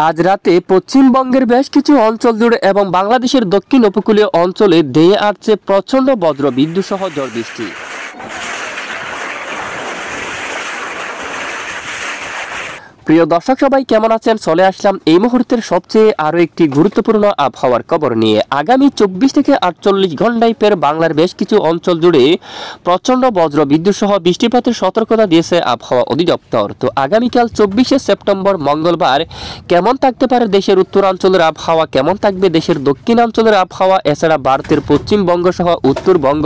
আজ রাতে পশ্চিমবঙ্গের বেশ কিছু অঞ্চল জুড়ে এবং বাংলাদেশের দক্ষিণ উপকূলীয় অঞ্চলে ধেয়ে আসছে প্রচণ্ড বজ্র বিদ্যুৎ সহ ঝড় বৃষ্টি। প্রিয় দর্শক সবাই কেমন আছেন? চলে আসলাম এই মুহূর্তের সবচেয়ে আরও একটি গুরুত্বপূর্ণ আবহাওয়ার খবর নিয়ে। আগামী 24 থেকে 48 ঘন্টায় বাংলার বেশ কিছু অঞ্চল জুড়ে প্রচণ্ড বজ্র বিদ্যুৎ সহ বৃষ্টিপাতের সতর্কতা দিয়েছে আবহাওয়া অধিদপ্তর। তো আগামীকাল 24শে সেপ্টেম্বর মঙ্গলবার কেমন থাকতে পারে দেশের উত্তরাঞ্চলের আবহাওয়া, কেমন থাকবে দেশের দক্ষিণাঞ্চলের আবহাওয়া, এছাড়া ভারতের পশ্চিমবঙ্গ সহ উত্তরবঙ্গ,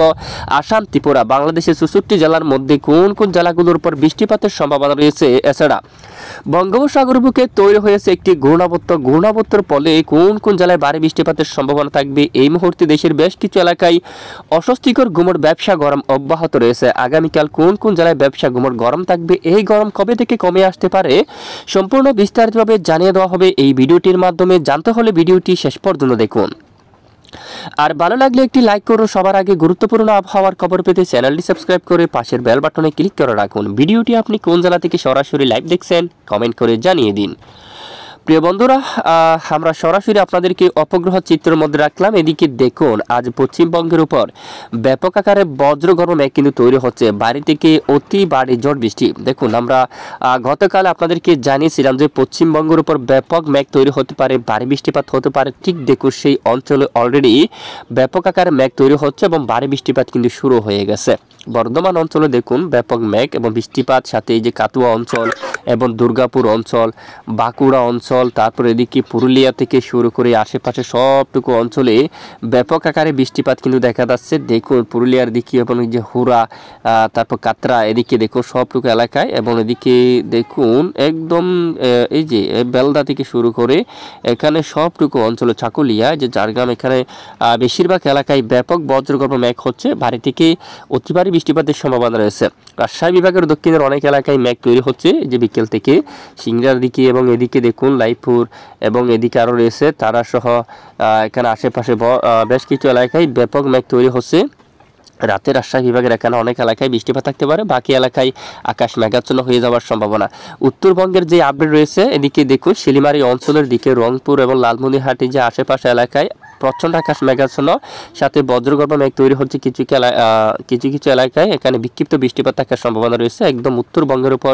আসাম, ত্রিপুরা, বাংলাদেশের 64 জেলার মধ্যে কোন কোন জেলাগুলোর উপর বৃষ্টিপাতের সম্ভাবনা রয়েছে, এছাড়া বঙ্গোপসাগর বুকে তৈরি হয়েছে একটি ঘূর্ণাবর্তের ফলে কোন কোন জেলায় ভারী বৃষ্টিপাতের সম্ভাবনা থাকবে। এই মুহূর্তে দেশের বেশ কিছু এলাকায় অস্বস্তিকর গুমোট ব্যবসা গরম অব্যাহত রয়েছে। আগামীকাল কোন কোন জেলায় ব্যবসা গুমোট গরম থাকবে, এই গরম কবে থেকে কমে আসতে পারে, সম্পূর্ণ বিস্তারিতভাবে জানিয়ে দেওয়া হবে এই ভিডিওটির মাধ্যমে। জানতে হলে ভিডিওটি শেষ পর্যন্ত দেখুন। আর ভালো লাগলে একটি লাইক করুন। সবার আগে গুরুত্বপূর্ণ আবহাওয়ার খবর পেতে চ্যানেলটি সাবস্ক্রাইব করে পাশের বেল বাটনে ক্লিক করে রাখুন। ভিডিওটি আপনি কোন জেলা থেকে সরাসরি লাইভ দেখছেন কমেন্ট করে জানিয়ে দিন। প্রিয় বন্ধুরা, আমরা সরাসরি আপনাদেরকে অপগ্রহ চিত্রের মধ্যে রাখলাম। এদিকে দেখুন, আজ পশ্চিমবঙ্গের উপর ব্যাপক আকারে বজ্রগর্ভ মেঘ কিন্তু তৈরি হচ্ছে, বাড়ি থেকে অতি ভারী ঝড় বৃষ্টি। দেখুন, আমরা গতকাল আপনাদেরকে জানিয়েছিলাম যে পশ্চিমবঙ্গের উপর ব্যাপক মেঘ তৈরি হতে পারে, ভারী বৃষ্টিপাত হতে পারে। ঠিক দেখুন, সেই অঞ্চলে অলরেডি ব্যাপক আকারে মেঘ তৈরি হচ্ছে এবং ভারী বৃষ্টিপাত কিন্তু শুরু হয়ে গেছে। বর্ধমান অঞ্চলে দেখুন ব্যাপক মেঘ এবং বৃষ্টিপাত, সাথে এই যে কাতুয়া অঞ্চল এবং দুর্গাপুর অঞ্চল, বাঁকুড়া অঞ্চল, তারপর এদিকে পুরুলিয়া থেকে শুরু করে আশেপাশে সবটুকু অঞ্চলে ব্যাপক আকারে বৃষ্টিপাত কিন্তু দেখা যাচ্ছে। দেখুন পুরুলিয়ার দিকে এবং এই যে হুরা, তারপর কাতরা, এদিকে দেখুন সবটুকু এলাকায়, এবং এদিকে দেখুন একদম এই যে বেলদা থেকে শুরু করে এখানে সবটুকু অঞ্চলে চাকুলিয়া, যে ঝাড়গ্রাম, এখানে বেশিরভাগ এলাকায় ব্যাপক বজ্রগর্ভ মেঘ হচ্ছে, ভারী থেকে অতি ভারী বৃষ্টিপাতের সম্ভাবনা রয়েছে। রাজশাহী বিভাগের দক্ষিণের অনেক এলাকায় মেঘ তৈরি হচ্ছে, যে বিকেল থেকে সিংড়ার দিকে, এবং এদিকে দেখুন লাইপুর এবং এদিকে আরও রয়েছে তারা সহ এখানে আশেপাশে বেশ কিছু এলাকায় ব্যাপক মেঘ তৈরি হচ্ছে। রাতে রাজশাহী বিভাগের এখানে অনেক এলাকায় বৃষ্টিপাত থাকতে পারে, বাকি এলাকায় আকাশ মেঘাচ্ছন্ন হয়ে যাওয়ার সম্ভাবনা। উত্তরবঙ্গের যে আপডেট রয়েছে, এদিকে দেখুন শিলিমারি অঞ্চলের দিকে রংপুর এবং লালমনিরহাটে যে আশেপাশে এলাকায় প্রচণ্ড আকাশ মেঘাচ্ছন্ন, সাথে বজ্রগর্ভ মেঘ তৈরি হচ্ছে কিছু কিছু এলাকায়, এখানে বিক্ষিপ্ত বৃষ্টিপাত থাকার সম্ভাবনা রয়েছে। একদম উত্তরবঙ্গের উপর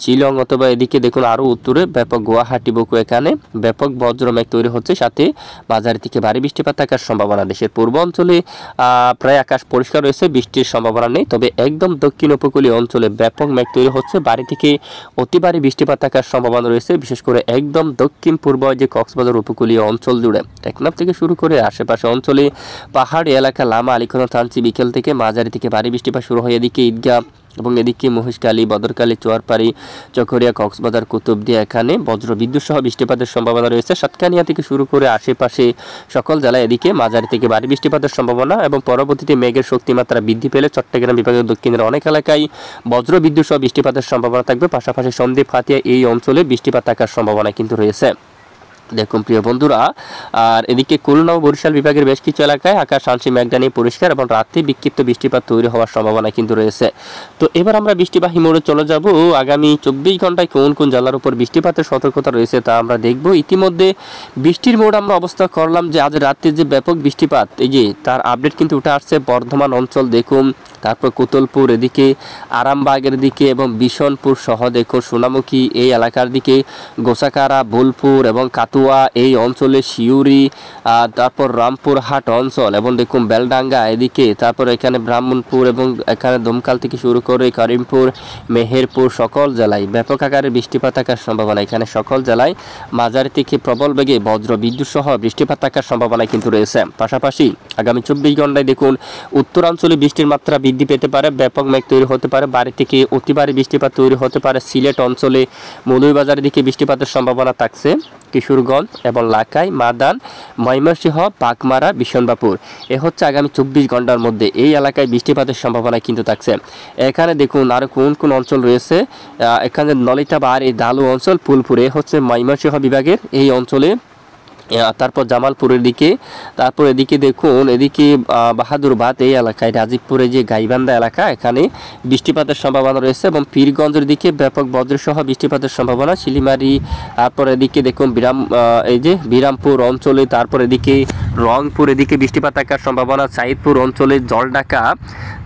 চিলং অথবা এদিকে দেখুন আরও উত্তরে ব্যাপক গুয়াহাটি বুকু, এখানে ব্যাপক বজ্র মেঘ তৈরি হচ্ছে, সাথে মাঝারি থেকে ভারী বৃষ্টিপাত থাকার সম্ভাবনা। দেশের পূর্ব অঞ্চলে প্রায় আকাশ পরিষ্কার রয়েছে, বৃষ্টির সম্ভাবনা নেই, তবে একদম দক্ষিণ উপকূলীয় অঞ্চলে ব্যাপক মেঘ তৈরি হচ্ছে, ভারী থেকে অতি ভারী বৃষ্টিপাত থাকার সম্ভাবনা রয়েছে। বিশেষ করে একদম দক্ষিণ পূর্ব যে কক্সবাজার উপকূলীয় অঞ্চল জুড়ে টেকনাফ থেকে শুরু করে আশেপাশে অঞ্চলে পাহাড়ি এলাকা লামা, আলিখোনা, থানচি বিকেল থেকে মাঝারি থেকে ভারী বৃষ্টিপাত শুরু হয়। এদিকে ঈদগাহ এবং এদিকে মহিষকালী, বদরকালী, চুয়ারপাড়ি, চকরিয়া, কক্সবাজার, কুতুবদিয়া, এখানে বজ্র বিদ্যুৎ সহ বৃষ্টিপাতের সম্ভাবনা রয়েছে। সাতকানিয়া থেকে শুরু করে আশেপাশে সকল জেলায় এদিকে মাঝারি থেকে ভারী বৃষ্টিপাতের সম্ভাবনা, এবং পরবর্তীতে মেঘের শক্তিমাত্রা বৃদ্ধি পেলে চট্টগ্রাম বিভাগের দক্ষিণের অনেক এলাকায় বজ্র বিদ্যুৎ সহ বৃষ্টিপাতের সম্ভাবনা থাকবে। পাশাপাশি সন্দ্বীপ, হাতিয়া এই অঞ্চলে বৃষ্টিপাত থাকার সম্ভাবনা কিন্তু রয়েছে। দেখুন প্রিয় বন্ধুরা, আর এদিকে খুলনা ও বরিশাল বিভাগের বেশ কিছু এলাকায় আকাশ আংশিক মেঘাচ্ছন্ন পরিষ্কার এবং রাতে বিক্ষিপ্ত বৃষ্টিপাত তৈরি হওয়ার সম্ভাবনা কিন্তু রয়েছে। তো এবার আমরা বৃষ্টিবাহী মোড়ে চলে যাব। আগামী 24 ঘন্টায় কোন কোন জেলার উপর বৃষ্টিপাতের সতর্কতা রয়েছে তা আমরা দেখব। ইতিমধ্যে বৃষ্টির মোড় আমরা অবস্থা করলাম যে আজ রাতে যে ব্যাপক বৃষ্টিপাত, এই যে তার আপডেট কিন্তু উঠে আসছে। বর্ধমান অঞ্চল দেখুন, তারপর কোতলপুর, এদিকে আরামবাগের দিকে এবং বিশনপুর সহ দেখুন সোনামুখী এই এলাকার দিকে, গোসাকারা, বোলপুর এবং কাতুয়া এই অঞ্চলে, শিউরি, তারপর রামপুরহাট অঞ্চল এবং দেখুন বেলডাঙ্গা এদিকে, তারপর এখানে ব্রাহ্মণপুর এবং এখানে দমকাল থেকে শুরু করে করিমপুর, মেহেরপুর, সকল জেলায় ব্যাপক আকারে বৃষ্টিপাত থাকার সম্ভাবনা। এখানে সকল জেলায় মাঝারি থেকে প্রবল বেগে বজ্র বিদ্যুৎ সহ বৃষ্টিপাত থাকার সম্ভাবনা কিন্তু রয়েছে। পাশাপাশি আগামী 24 ঘন্টায় দেখুন উত্তরাঞ্চলে বৃষ্টির মাত্রা বৃদ্ধি পেতে পারে, ব্যাপক মেঘ তৈরি হতে পারে, বাড়ি থেকে অতি ভারী বৃষ্টিপাত তৈরি হতে পারে। সিলেট অঞ্চলে মৌলভীবাজারের দিকে বৃষ্টিপাতের সম্ভাবনা থাকছে, কিশোরগঞ্জ এবং লাখাই, মাদান, ময়মনসিংহ, বাগমারা, বিশনবাপুর, এ হচ্ছে আগামী 24 ঘন্টার মধ্যে এই এলাকায় বৃষ্টিপাতের সম্ভাবনা কিন্তু থাকছে। এখানে দেখুন আরও কোন কোন অঞ্চল রয়েছে, এখানে নলিতা বাহার এই দালু অঞ্চল, ফুলপুরে হচ্ছে ময়মনসিংহ বিভাগের এই অঞ্চলে তারপর জামালপুরের দিকে, তারপর এদিকে দেখুন এদিকে বাহাদুরবাদ এই এলাকায়, রাজীবপুরে যে গাইবান্ধা এলাকা, এখানে বৃষ্টিপাতের সম্ভাবনা রয়েছে এবং পীরগঞ্জের দিকে ব্যাপক বজ্রসহ বৃষ্টিপাতের সম্ভাবনা। শিলিমারি, তারপর এদিকে দেখুন এই যে বিরামপুর অঞ্চলে, তারপর এদিকে রংপুর এদিকে বৃষ্টিপাত থাকার সম্ভাবনা। সাইদপুর অঞ্চলে জলঢাকা,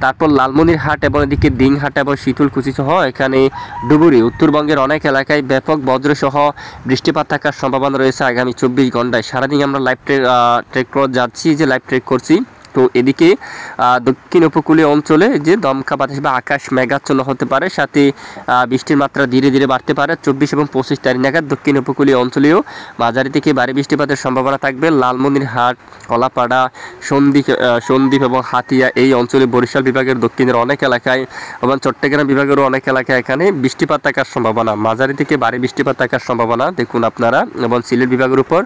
তারপর লালমনিরহাট এবং এদিকে দিনহাটা এবং শীতলকুচি সহ এখানে ডুবুরি, উত্তরবঙ্গের অনেক এলাকায় ব্যাপক বজ্রসহ বৃষ্টিপাত থাকার সম্ভাবনা রয়েছে আগামী 24 ঘন্টায়। সারাদিন আমরা লাইভ ট্রেক করে যাচ্ছি, যে লাইভ ট্রেক করছি। তো এদিকে দক্ষিণ উপকূলীয় অঞ্চলে যে দমকা বাতাস বা আকাশ মেঘাচ্ছন্ন হতে পারে, সাথে বৃষ্টির মাত্রা ধীরে ধীরে বাড়তে পারে। 24 এবং 25 তারিখ নাগাদ দক্ষিণ উপকূলীয় অঞ্চলেও মাঝারি থেকে ভারী বৃষ্টিপাতের সম্ভাবনা থাকবে। লালমনিরহাট, কলাপাড়া, সন্দ্বীপ এবং হাতিয়া এই অঞ্চলে, বরিশাল বিভাগের দক্ষিণের অনেক এলাকায় এবং চট্টগ্রাম বিভাগেরও অনেক এলাকায় এখানে বৃষ্টিপাত থাকার সম্ভাবনা, মাঝারি থেকে ভারী বৃষ্টিপাত থাকার সম্ভাবনা দেখুন আপনারা। এবং সিলেট বিভাগের উপর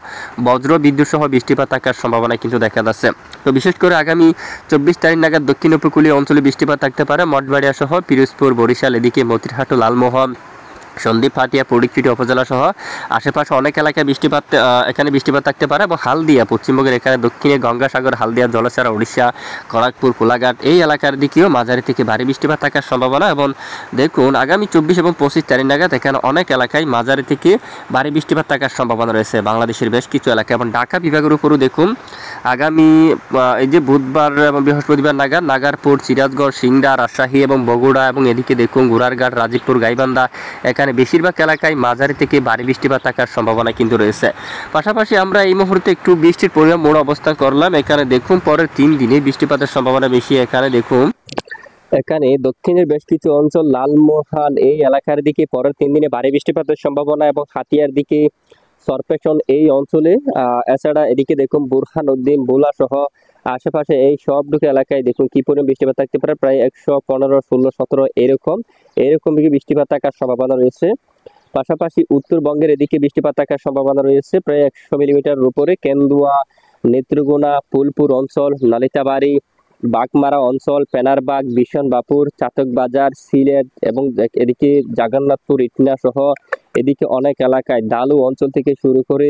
বজ্র বিদ্যুৎ সহ বৃষ্টিপাত থাকার সম্ভাবনা কিন্তু দেখা যাচ্ছে। তো বিশেষ করে আগামী 24 তারিখ নাগাদ দক্ষিণ উপকূলীয় অঞ্চলে বৃষ্টিপাত থাকতে পারে। মঠবাড়িয়া সহ পিরোজপুর, বরিশাল, এদিকে মতিরহাট ও লালমোহন, সন্দ্বীপ, হাতিয়া, ফটিকছড়ি উপজেলা সহ আশেপাশে অনেক এলাকায় এখানে বৃষ্টিপাত থাকতে পারে। এবং হালদিয়া পশ্চিমবঙ্গের এখানে দক্ষিণে গঙ্গাসাগর, হালদিয়া, জলছাড়া, উড়িষ্যা, খড়গপুর, কোলাঘাট এই এলাকার দিকেও মাঝারি থেকে ভারী বৃষ্টিপাত থাকার সম্ভাবনা। এবং দেখুন আগামী 24 এবং 25 তারিখ নাগাদ এখানে অনেক এলাকায় মাঝারি থেকে ভারী বৃষ্টিপাত থাকার সম্ভাবনা রয়েছে বাংলাদেশের বেশ কিছু এলাকা। এবং ঢাকা বিভাগের উপরও দেখুন আগামী এই যে বুধবার এবং বৃহস্পতিবার নাগাদ নাগারপুর, সিরাজগঞ্জ, সিংড়া, রাজশাহী এবং বগুড়া এবং এদিকে দেখুন গোড়ারঘাট, রাজীবপুর, গাইবান্ধা এখানে বেশিরভাগ এলাকায় মাঝারি থেকে ভারী বৃষ্টিপাত থাকার সম্ভাবনা কিন্তু রয়েছে। পাশাপাশি আমরা এই মুহূর্তে একটু বৃষ্টির পরিমাণ মোড় অবস্থান করলাম। এখানে দেখুন পরের 3 দিনে বৃষ্টিপাতের সম্ভাবনা বেশি। এখানে দেখুন এখানে দক্ষিণের বেশ কিছু অঞ্চল, লালমোহন এই এলাকার দিকে পরের 3 দিনে ভারী বৃষ্টিপাতের সম্ভাবনা এবং হাতিয়ার দিকে, সরপেশন এই অঞ্চলে, এছাড়া এদিকে দেখুন বুরহানুদ্দিন, বোলা সহ আশেপাশে এই সবটুকু এলাকায় দেখুন কি পরিমাণ বৃষ্টিপাত থাকতে পারে, প্রায় 115, 16, 17 এরকম বৃষ্টিপাত থাকার সম্ভাবনা রয়েছে। পাশাপাশি উত্তরবঙ্গের এদিকে বৃষ্টিপাত থাকার সম্ভাবনা রয়েছে প্রায় 100 মিলিমিটার উপরে। কেন্দুয়া, নেত্রকোনা, ফুলপুর অঞ্চল, নালিতাবাড়ি, বাগমারা অঞ্চল, পেনারবাগ, বিশনবাপুর, চাতকবাজার, সিলেট এবং এদিকে জগন্নাথপুর, ইটনা সহ এদিকে অনেক এলাকায়, ডালু অঞ্চল থেকে শুরু করে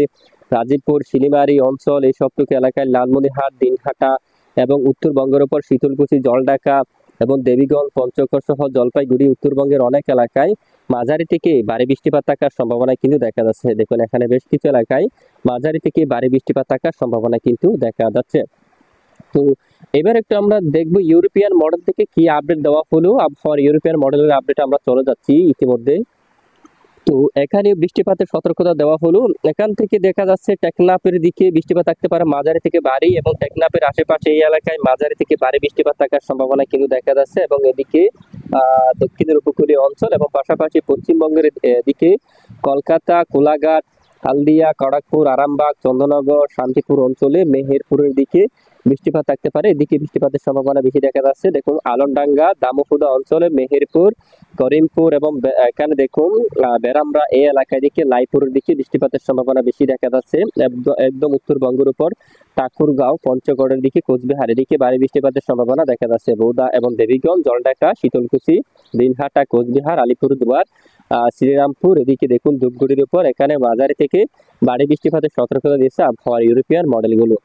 রাজীবপুর, শিলিমারি অঞ্চল এই সবটুকু এলাকায়, লালমনিরহাট, দিনহাটা এবং উত্তরবঙ্গের উপর শীতলকুচি, জলঢাকা এবং দেবীগঞ্জ, পঞ্চগড় সহ জলপাইগুড়ি উত্তরবঙ্গের অনেক এলাকায় মাঝারি থেকে ভারী বৃষ্টিপাত থাকার সম্ভাবনা কিন্তু দেখা যাচ্ছে। দেখুন এখানে বেশ কিছু এলাকায় মাঝারি থেকে ভারী বৃষ্টিপাত থাকার সম্ভাবনা কিন্তু দেখা যাচ্ছে। তো এবার একটু আমরা দেখবো ইউরোপিয়ান মডেল থেকে কি আপডেট দেওয়া হলো। আবহাওয়ার ইউরোপিয়ান মডেলের আপডেট আমরা চলে যাচ্ছি ইতিমধ্যে। তো এখানে বৃষ্টিপাতের সতর্কতা দেওয়া হলো। এখান থেকে দেখা যাচ্ছে টেকনাফের দিকে বৃষ্টিপাত থাকতে পারে মাঝারি থেকে ভারী, এবং টেকনাফের আশেপাশে এই এলাকায় মাঝারি থেকে ভারী বৃষ্টিপাত থাকার সম্ভাবনা কিন্তু দেখা যাচ্ছে। এবং এদিকে দক্ষিণের উপকূলীয় অঞ্চল এবং পাশাপাশি পশ্চিমবঙ্গের দিকে কলকাতা, কোলাঘাট, হালদিয়া, খড়গপুর, আরামবাগ, চন্দ্রনগর, শান্তিপুর অঞ্চলে, মেহেরপুরের দিকে বৃষ্টিপাত থাকতে পারে। এদিকে বৃষ্টিপাতের সম্ভাবনা বেশি দেখা যাচ্ছে। দেখুন আলমডাঙ্গা, দামোহদা অঞ্চলে, মেহেরপুর, করিমপুর এবং এখানে দেখুন বেরামরা এই এলাকায় দিকে, লাইপুরের দিকে বৃষ্টিপাতের সম্ভাবনা বেশি দেখা যাচ্ছে। একদম উত্তরবঙ্গের উপর ঠাকুরগাঁও, পঞ্চগড়ের দিকে, কোচবিহার এদিকে ভারী বৃষ্টিপাতের সম্ভাবনা দেখা যাচ্ছে। বৌদা এবং দেবীগঞ্জ, জলঢাকা, শীতলকুচি, দিনহাটা, কোচবিহার, আলিপুরদুয়ার, শ্রীরামপুর এদিকে দেখুন ধূপগুড়ির উপর এখানে মাঝারি থেকে ভারী বৃষ্টিপাতের সতর্কতা দিয়েছে আবহাওয়ার ইউরোপিয়ান মডেলগুলো।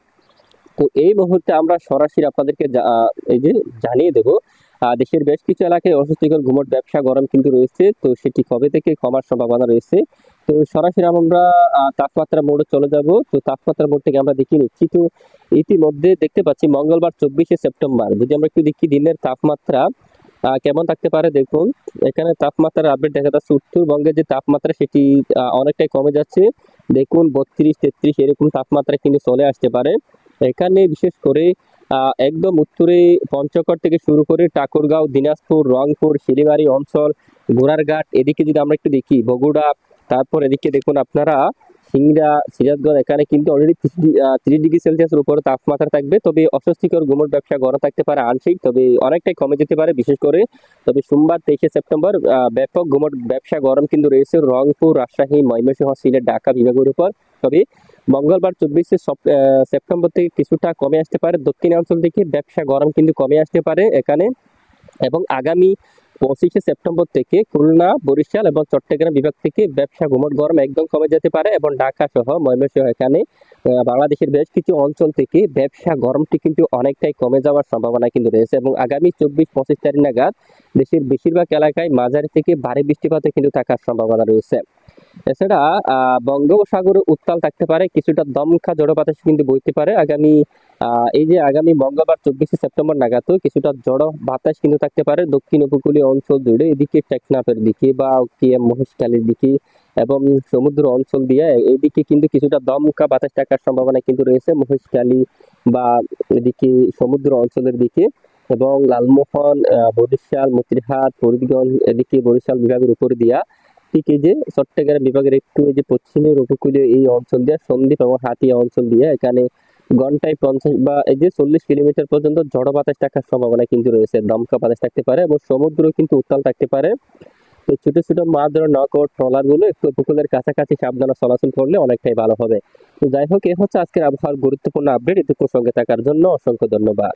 তো এই মুহূর্তে আমরা সরাসরি আপনাদেরকে এই যে জানিয়ে দেব দেশের বেশ কিছু এলাকায় অস্বস্তিকর গুমট ব্যবসা গরম কিন্তু রয়েছে। তো সেটি কবে থেকে কমার সম্ভাবনা রয়েছে। তো সরাসরি আমরা তাপমাত্রা মোড়ে চলে যাব। তো তাপমাত্রা মোড় থেকে আমরা দেখে নিচ্ছি। তো ইতিমধ্যে দেখতে পাচ্ছি মঙ্গলবার 24শে সেপ্টেম্বর, যদি আমরা একটু দেখি দিনের তাপমাত্রা কেমন থাকতে পারে। দেখুন এখানে তাপমাত্রার আপডেট দেখা যাচ্ছে। উত্তরবঙ্গের যে তাপমাত্রা সেটি অনেকটাই কমে যাচ্ছে। দেখুন 32, 33 এরকম তাপমাত্রা কিন্তু চলে আসতে পারে। এখানে বিশেষ করে একদম উত্তরে পঞ্চগড় থেকে শুরু করে ঠাকুরগাঁও, দিনাজপুর, রংপুর, শিলিমারি অঞ্চল, গোড়ারঘাট এদিকে যদি আমরা একটু দেখি, বগুড়া, তারপর এদিকে দেখুন আপনারা সিংড়া, সিরাজগঞ্জ এখানে কিন্তু অলরেডি 30 ডিগ্রি সেলসিয়াসের উপরে তাপমাত্রা থাকবে। তবে অস্বস্তিকর গুমট ব্যবসা গরম থাকতে পারে আংশিক, তবে অনেকটাই কমে যেতে পারে বিশেষ করে। তবে সোমবার 23শে সেপ্টেম্বর ব্যাপক গুমট ব্যবসা গরম কিন্তু রয়েছে রংপুর, রাজশাহী, ময়মনসিংহ, সিলেট, ঢাকা বিভাগের উপর। তবে মঙ্গলবার 24শে সেপ্টেম্বর থেকে কিছুটা কমে আসতে পারে দক্ষিণাঞ্চল থেকে ব্যবসা গরম কিন্তু কমে আসতে পারে এখানে। এবং আগামী 25 সেপ্টেম্বর থেকে খুলনা, বরিশাল এবং চট্টগ্রাম বিভাগ থেকে ব্যবসা গুমট গরম একদম কমে যেতে পারে এবং ঢাকা সহ ময়মনসিংহ এখানে বাংলাদেশের বেশ কিছু অঞ্চল থেকে ব্যবসা গরমটি কিন্তু অনেকটাই কমে যাওয়ার সম্ভাবনা কিন্তু রয়েছে এবং আগামী 24-25 তারিখ নাগাদ দেশের বেশিরভাগ এলাকায় মাঝারি থেকে ভারী বৃষ্টিপাতে কিন্তু থাকার সম্ভাবনা রয়েছে। এছাড়া বঙ্গোপসাগরে উত্তাল থাকতে পারে, কিছুটা দমকা ঝড়ো বাতাস কিন্তু বইতে পারে এই যে আগামী মঙ্গলবার 24 সেপ্টেম্বর নাগাদও কিছুটা ঝড়ো বাতাস কিন্তু থাকতে পারে দক্ষিণ উপকূলীয় অঞ্চল জুড়ে, এদিকে টেকনাফের দিকে বা মহেশখালীর দিকে এবং সমুদ্র অঞ্চল দিয়ে এইদিকে কিন্তু কিছুটা দমকা বাতাস থাকার সম্ভাবনা কিন্তু রয়েছে মহেশখালী বা এদিকে সমুদ্র অঞ্চলের দিকে এবং লালমোহন, বরিশাল, মতিরহাট, ফরিদগঞ্জ এদিকে বরিশাল বিভাগের উপর দিয়া ঠিক এই যে চট্টগ্রাম বিভাগের একটু এই যে পশ্চিমের উপকূলীয় এই অঞ্চল দিয়ে সন্দ্বীপ এবং হাতিয়া অঞ্চল দিয়ে এখানে ঘন্টায় 50 বা এই যে 40 কিলোমিটার পর্যন্ত ঝড়ো বাতাস থাকার সম্ভাবনা কিন্তু রয়েছে, দমকা বাতাস থাকতে পারে এবং সমুদ্র কিন্তু উত্তাল থাকতে পারে। তো ছোট ছোট মাছ ধরা নকআউট ট্রলার গুলো একটু উপকূলের কাছাকাছি সাবধানে চলাচল করলে অনেকটাই ভালো হবে। তো যাই হোক, এ হচ্ছে আজকের আবহাওয়ার গুরুত্বপূর্ণ আপডেট। এটুকু সঙ্গে থাকার জন্য অসংখ্য ধন্যবাদ।